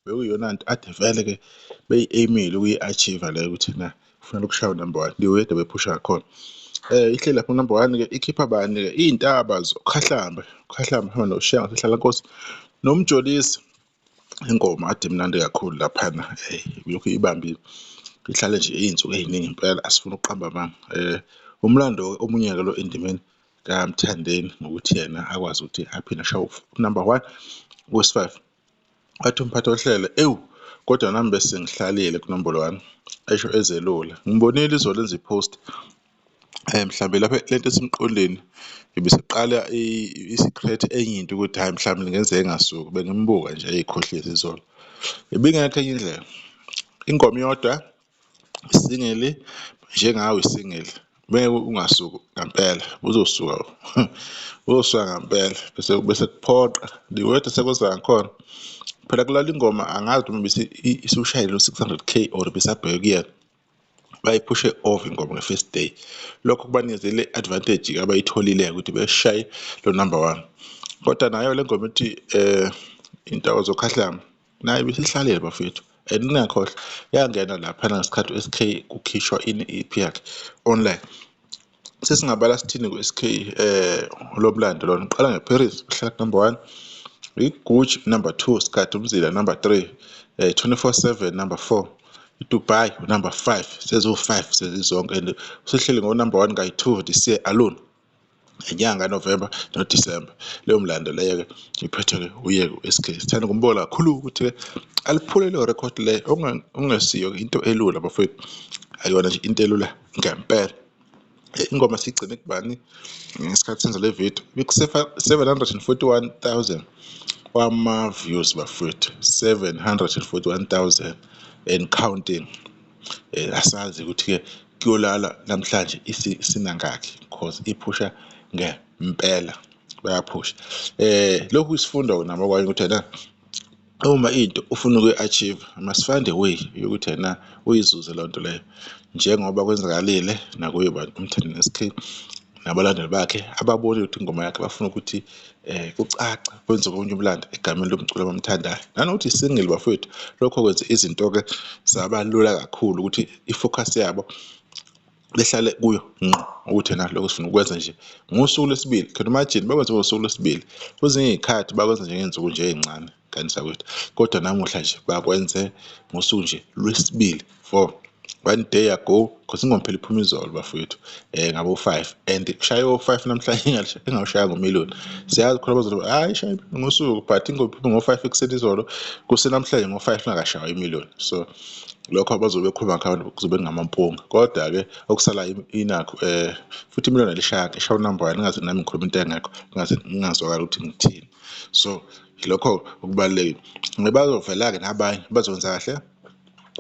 bekuyiyona nto ade vele ke beyi-aimile ukuyi-achieve leyo ukuthi na kufanele ukushaya number 1 liweda bephusha ngakhona. Ihleli lapho number 1 ke ikhipha bani ke iy'ntaba zoKhahlamba hamba noShaka Nkosi noMjolisi. Ingoma ade mnandi kakhulu laphana lokhu ibambile ihlale nje iy'nsuku ey'ningi impela asifuna ukuqamba amanga. Umlando omunye-ke lo endimeni kaMthandeni ngokuthi yena akwazi ukuthi aphinde ashaye number 1 wesi-5 wathi umphathi ohlele kodwa nami bese ngihlalile kunombolo 1 esho ezelula ngibonile izolo lenza ipost mhlambe lapha lento esemqondweni ibiseqala i-secret enye into ukuthi hayi mhlawumbe ngenzeka engasuki bengimbuka nje eyikhohlisa izolo ibingekho enye indlela ingoma iyodwa isingeli njengawe isingeli beke ungasuki ngempela uzosuka ngempela bese kuphoqa liwethu sekwenza ngakhona phela kulala ingoma angazi noma isushayile lo 600k or bisabheke kuyena bayiphushe over ingoma nge-first day. Lokho kubanikeze advantage abayitholile ukuthi beshaye lo number 1 kodwa nayo le ngoma ethi indawo zoKhahlamba nayo bisihlalile bafethu and ningakhohlwa yangena lapha ngesikhathi u-SK kukhishwa EP yakhe online. Sesingabala sithini ku-SK lomlando lona uqala ngeParis uhlala number 1 iGucci number 2 Sikhathi Umzila number 3 24/7 number 4 iDubai number 5 sezo5 sezizonke and usehleli ngo number 1 kayi2 this year alone enyanga November no December. Leyo mlando leyo ke iphethe ke uye ku-SK sithanda ukumbola kakhulu ukuthi aliphule leyo record le ongesiyo into elula bafethu ayona nje into elula ngempela. Ingoma sigcine kubani ngesikhathi senza le video bekusefa 741,000 wama views bafethu 741,000 and counting. Asazi ukuthi ke kuyolala namhlanje isinangakhi because iphusha ngempela bayaphusha. Lokhu isifunda nami okwanye ukuthi na uma into ufuna ukuyi-achieve must find a way yokuthi na uyizuze loo nto leyo njengoba kwenzakalile nakuye uMthandeni SK nabalandeli bakhe ababona ukuthi ingoma yakhe bafuna ukuthi kucaca kwenze konke umlando egameni lomculo abamthandayo nanokuthi single bafethu. Lokho kwenza izinto ke zaba lula kakhulu ukuthi ifocus yabo behlale kuyo ukuthi na lokho sifuna ukwenza nje ngosuku lwesibili. Can imagine bakwenza ngosuku lwesibili kwezinye izikhathi bakwenza nje ngenzuku nje ezincane kanisa kwethu kodwa namuhla nje bakwenze ngosuku nje lwesibili for 1 day ago because ingoma phela iphuma izolo bafethu ngabo 5 and kushaye o5 namhlanje engawushaya ngo-million. Siyazi khona bazothi hayi shaye ngosuku but ingoma iphuma ngo5 ekuseni izolo kusenamhlanje ngo5 nakashaya i-million. So lokho abazobe bekhuluma ngakho kuzobe ngamampunga kodwa ke okusala inakho futhi i-million alishaya ishaya number 1 ngaze nami ngikhuluma into engekho ngingazwakala ukuthi ngithini. So lokho ukubalulekile ngibazovela ke nabanye bazokwenza kahle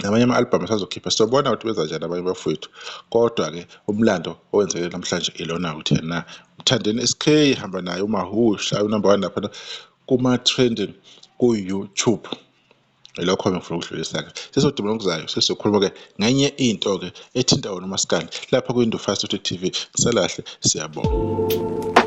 namanye ama-album asazokhipha sobona ukuthi benza njani abanye bafowethu kodwa ke umlando owenzeke namhlanje ilona ukuthi na Mthandeni SK hamba naye umahusha number 1 lapha kuma-trending ku-YouTube. Lokho ngifuna ukudlulisa ke sesoduma okuzayo sesizokhuluma ke ngenye into ke ethinta wona uMaskandi lapha ku-Window Fast TV. Salahle siyabonga.